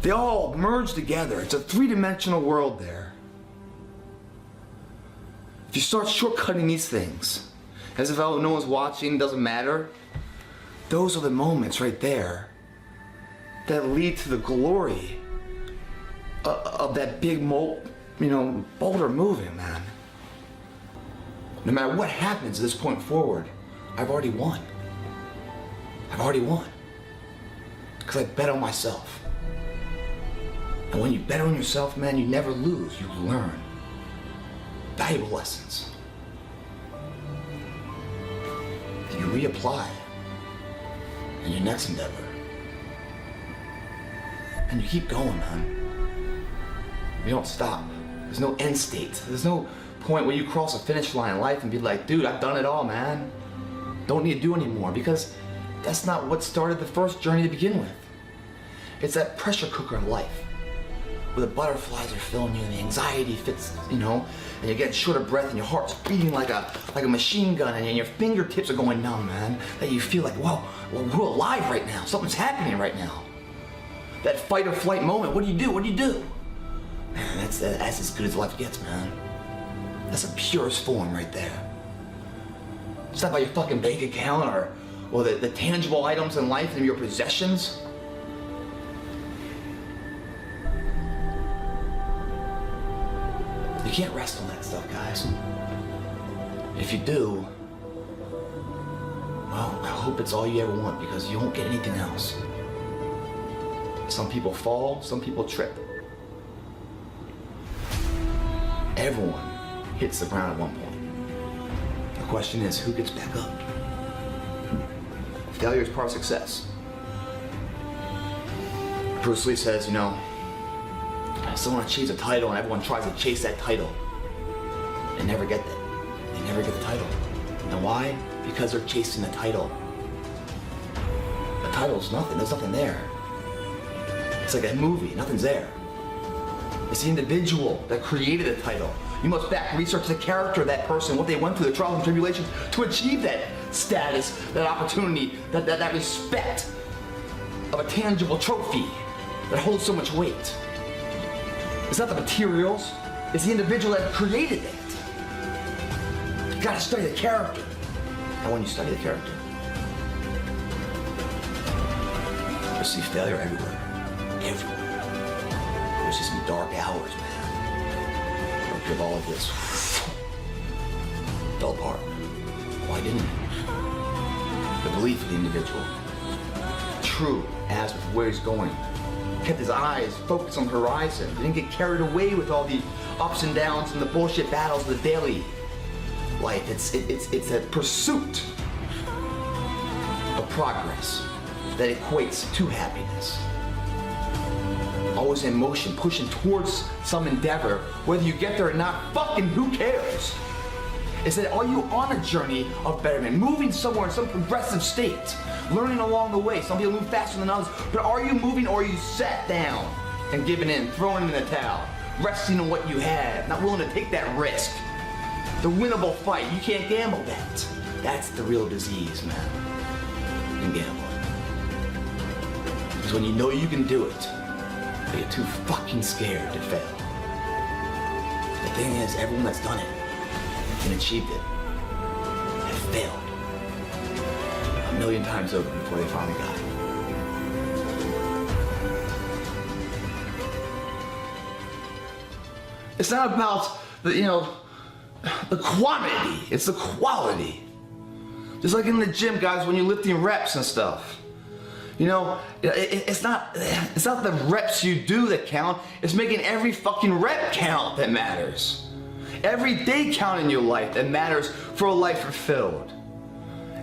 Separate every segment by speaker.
Speaker 1: They all merge together. It's a three-dimensional world there. If you start shortcutting these things, as if no one's watching, doesn't matter, those are the moments right there that lead to the glory of that big boulder moving, man. No matter what happens at this point forward, I've already won. I've already won. Because I bet on myself. And when you bet on yourself, man, you never lose, you learn. Valuable lessons. That you reapply in your next endeavor. And you keep going, man. You don't stop. There's no end state. There's no point where you cross a finish line in life and be like, dude, I've done it all, man. Don't need to do anymore, because that's not what started the first journey to begin with. It's that pressure cooker of life, where the butterflies are filling you and the anxiety fits, and you're getting short of breath and your heart's beating like a machine gun, and your fingertips are going numb, man. That you feel like, whoa, we're alive right now. Something's happening right now. That fight or flight moment, what do you do? What do you do? Man, that's as good as life gets, man. That's the purest form right there. It's not about your fucking bank account or the tangible items in life and your possessions. You can't rest on that stuff, guys. If you do, well, I hope it's all you ever want, because you won't get anything else. Some people fall, some people trip. Everyone hits the ground at one point. The question is, who gets back up? Failure is part of success. Bruce Lee says, someone achieves a title and everyone tries to chase that title. They never get that. They never get the title. And why? Because they're chasing the title. The title's nothing. There's nothing there. It's like a movie. Nothing's there. It's the individual that created the title. You must back research the character of that person, what they went through, the trials and tribulations to achieve that status, that opportunity, that respect of a tangible trophy that holds so much weight. It's not the materials, it's the individual that created that. You gotta study the character. And when you study the character, you'll see failure everywhere. Everywhere. There's just some dark hours, man. Don't give all of this. Fell apart. Why didn't it? The belief of the individual. True as with where he's going. Kept his eyes focused on the horizon. He didn't get carried away with all the ups and downs and the bullshit battles of the daily life. It's a pursuit of progress that equates to happiness. Always in motion, pushing towards some endeavor. Whether you get there or not, fucking who cares? It's that, are you on a journey of betterment, moving somewhere in some progressive state, learning along the way? Some people move faster than others, but are you moving, or are you sat down and giving in, throwing in the towel, resting on what you have, not willing to take that risk? The winnable fight, you can't gamble that. That's the real disease, man. In gambling. Because when you know you can do it, you get too fucking scared to fail. The thing is, everyone that's done it and achieved it have failed 1,000,000 times over before they finally got it. It's not about the quantity, it's the quality. Just like in the gym, guys, when you're lifting reps and stuff. It's not the reps you do that count, it's making every fucking rep count that matters. Every day count in your life that matters for a life fulfilled.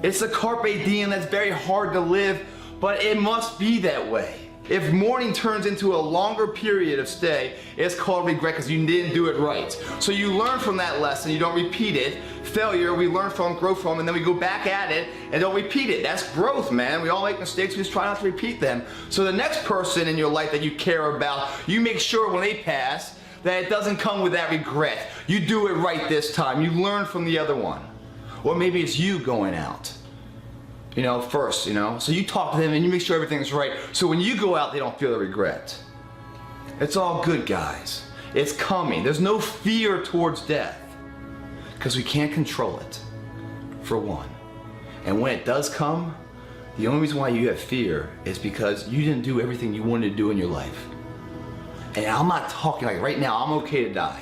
Speaker 1: It's a carpe diem that's very hard to live, but it must be that way. If morning turns into a longer period of stay, it's called regret because you didn't do it right. So you learn from that lesson, you don't repeat it. Failure, we learn from, grow from, and then we go back at it and don't repeat it. That's growth, man. We all make mistakes, we just try not to repeat them. So the next person in your life that you care about, you make sure when they pass that it doesn't come with that regret. You do it right this time. You learn from the other one. Or maybe it's you going out. First, so you talk to them and you make sure everything's right, so when you go out, they don't feel the regret. It's all good, guys. It's coming. There's no fear towards death because we can't control it, for one. And when it does come, the only reason why you have fear is because you didn't do everything you wanted to do in your life. And I'm not talking like right now, I'm okay to die.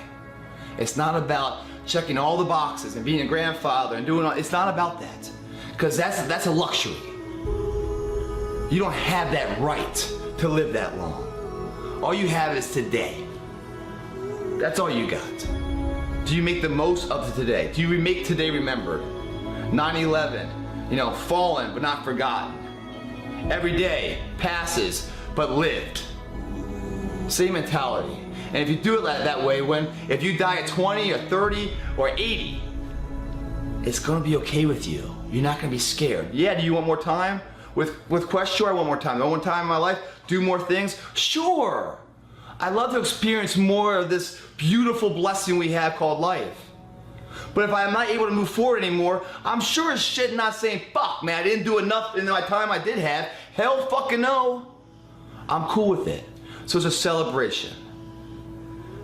Speaker 1: It's not about checking all the boxes and being a grandfather and doing all, it's not about that. Because that's a luxury. You don't have that right to live that long. All you have is today. That's all you got. Do you make the most of today? Do you make today remembered? 9/11, fallen but not forgotten. Every day passes but lived. Same mentality. And if you do it that way, if you die at 20 or 30 or 80, it's gonna be okay with you. You're not gonna be scared. Yeah, do you want more time? With Quest? Sure, I want more time. Do I want time in my life? Do more things? Sure. I love to experience more of this beautiful blessing we have called life. But if I'm not able to move forward anymore, I'm sure as shit not saying, fuck, man, I didn't do enough in my time I did have. Hell fucking no. I'm cool with it. So it's a celebration.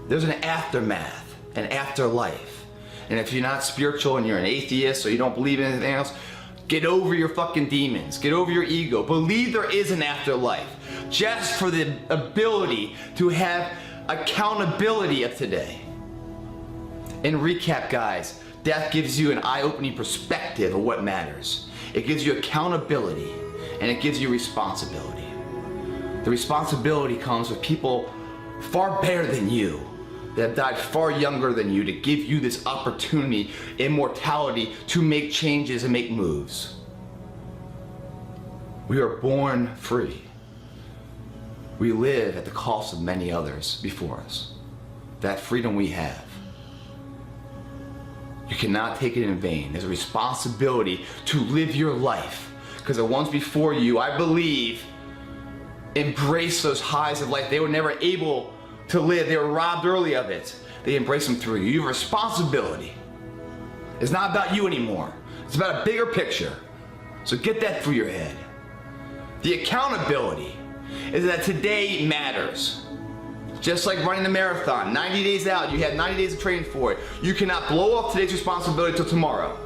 Speaker 1: There's an aftermath, an afterlife. And if you're not spiritual and you're an atheist or you don't believe in anything else, get over your fucking demons. Get over your ego. Believe there is an afterlife. Just for the ability to have accountability of today. In recap, guys, death gives you an eye-opening perspective of what matters. It gives you accountability and it gives you responsibility. The responsibility comes with people far better than you that have died far younger than you to give you this opportunity, immortality, to make changes and make moves. We are born free. We live at the cost of many others before us. That freedom we have. You cannot take it in vain. There's a responsibility to live your life. Because the ones before you, I believe, embrace those highs of life they were never able to live. They were robbed early of it. They embrace them through you. You have a responsibility. It's not about you anymore. It's about a bigger picture. So get that through your head. The accountability is that today matters. Just like running a marathon, 90 days out, you have 90 days of training for it. You cannot blow off today's responsibility till tomorrow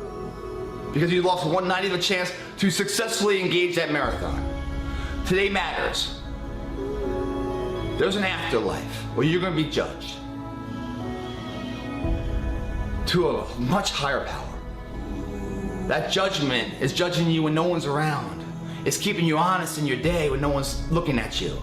Speaker 1: because you lost 1/90 of a chance to successfully engage that marathon. Today matters. There's an afterlife where you're going to be judged to a much higher power. That judgment is judging you when no one's around. It's keeping you honest in your day when no one's looking at you.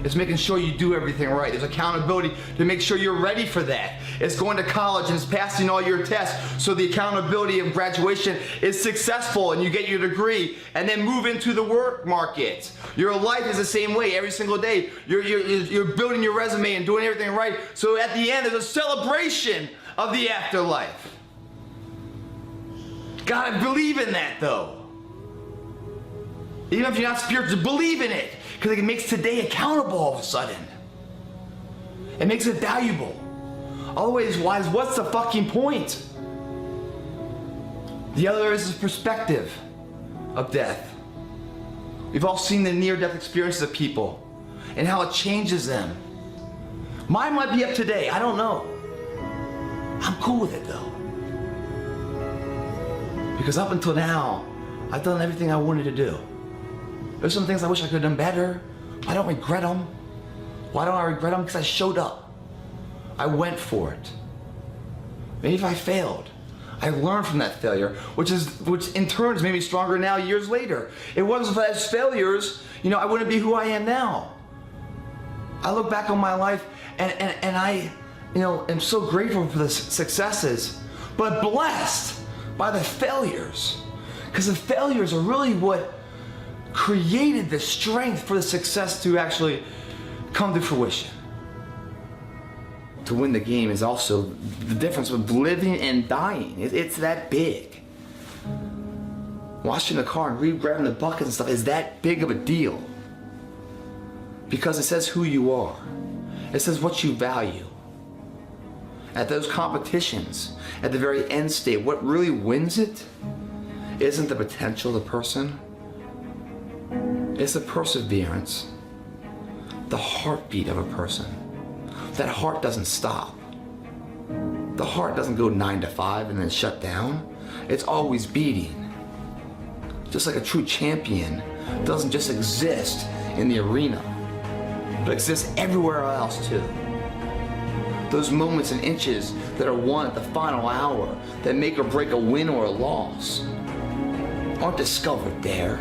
Speaker 1: It's making sure you do everything right. There's accountability to make sure you're ready for that. It's going to college and it's passing all your tests so the accountability of graduation is successful and you get your degree and then move into the work market. Your life is the same way every single day. You're building your resume and doing everything right. So at the end, there's a celebration of the afterlife. Gotta believe in that though. Even if you're not spiritual, believe in it. Because it makes today accountable all of a sudden. It makes it valuable. Otherwise, what's the fucking point? The other is the perspective of death. We've all seen the near-death experiences of people and how it changes them. Mine might be up today, I don't know. I'm cool with it though. Because up until now, I've done everything I wanted to do. There's some things I wish I could have done better. I don't regret them. Why don't I regret them? Because I showed up. I went for it. Maybe if I failed, I learned from that failure, which in turn has made me stronger now years later. It wasn't for those failures, I wouldn't be who I am now. I look back on my life and I, am so grateful for the successes, but blessed by the failures. Because the failures are really what created the strength for the success to actually come to fruition. To win the game is also the difference with living and dying. It's that big. Washing the car and grabbing the buckets and stuff is that big of a deal. Because it says who you are. It says what you value. At those competitions, at the very end state, what really wins it isn't the potential of the person. It's the perseverance, the heartbeat of a person. That heart doesn't stop. The heart doesn't go 9 to 5 and then shut down. It's always beating. Just like a true champion doesn't just exist in the arena, but exists everywhere else too. Those moments and inches that are won at the final hour that make or break a win or a loss aren't discovered there.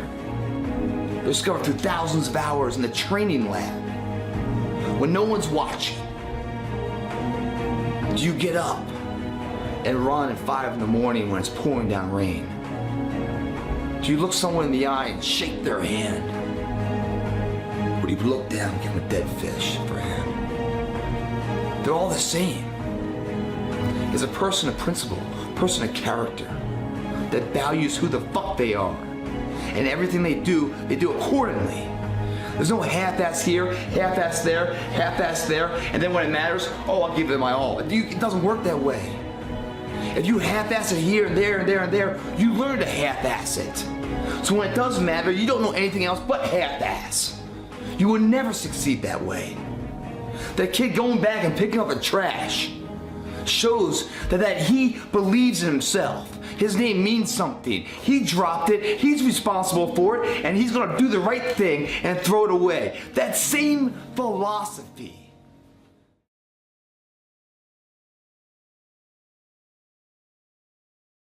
Speaker 1: They're discovered through thousands of hours in the training lab when no one's watching. Do you get up and run at 5 in the morning when it's pouring down rain? Do you look someone in the eye and shake their hand? Or do you look down and give them a dead fish for a hand? They're all the same. Is a person of principle, a person of character that values who the fuck they are. And everything they do accordingly. There's no half-ass here, half-ass there, half-ass there, and then when it matters, oh, I'll give it my all. It doesn't work that way. If you half-ass it here and there and there and there, you learn to half-ass it. So when it does matter, you don't know anything else but half-ass. You will never succeed that way. That kid going back and picking up the trash shows that he believes in himself. His name means something. He dropped it, he's responsible for it, and he's gonna do the right thing and throw it away. That same philosophy